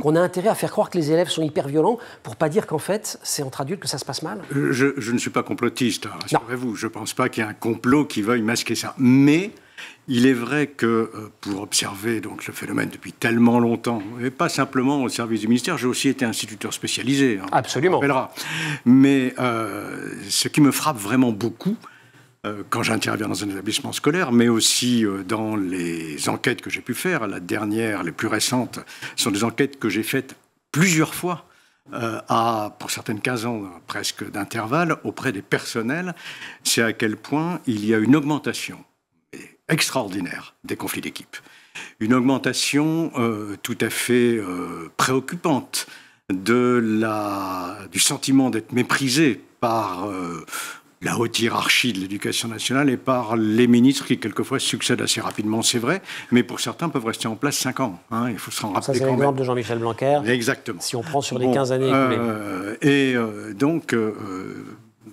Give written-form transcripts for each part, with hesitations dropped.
qu'on a intérêt à faire croire que les élèves sont hyper violents pour pas dire qu'en fait, c'est entre adultes que ça se passe mal? Je ne suis pas complotiste, rassurez-vous. Je ne pense pas qu'il y ait un complot qui veuille masquer ça. Mais il est vrai que pour observer donc, le phénomène depuis tellement longtemps, et pas simplement au service du ministère, j'ai aussi été instituteur spécialisé. Absolument. Mais ce qui me frappe vraiment beaucoup, quand j'interviens dans un établissement scolaire, mais aussi dans les enquêtes que j'ai pu faire, la dernière, les plus récentes, sont des enquêtes que j'ai faites plusieurs fois, pour certaines 15 ans presque d'intervalle, auprès des personnels, c'est à quel point il y a une augmentation extraordinaire des conflits d'équipe. Une augmentation tout à fait préoccupante du sentiment d'être méprisé par la haute hiérarchie de l'éducation nationale et par les ministres qui, quelquefois, succèdent assez rapidement, c'est vrai, mais pour certains peuvent rester en place 5 ans. Hein, il faut se en rappeler. Ça, c'est l'exemple de Jean-Michel Blanquer. Exactement. Si on prend sur les 15 années écoulées. Donc,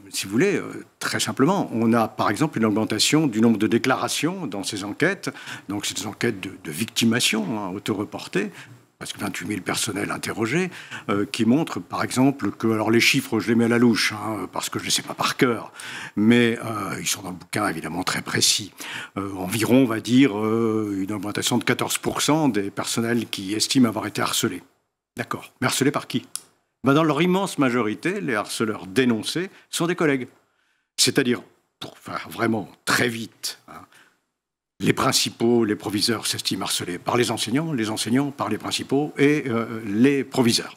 si vous voulez, très simplement, on a par exemple une augmentation du nombre de déclarations dans ces enquêtes. Donc, c'est des enquêtes de victimation autoreportées. Presque 28 000 personnels interrogés, qui montrent, par exemple, que... Alors, les chiffres, je les mets à la louche, parce que je ne les sais pas par cœur, mais ils sont dans le bouquin, évidemment, très précis. Environ, on va dire, une augmentation de 14% des personnels qui estiment avoir été harcelés. D'accord. Mais harcelés par qui? Dans leur immense majorité, les harceleurs dénoncés sont des collègues. C'est-à-dire, pour faire vraiment très vite... les principaux, les proviseurs s'estiment harcelés par les enseignants par les principaux et les proviseurs.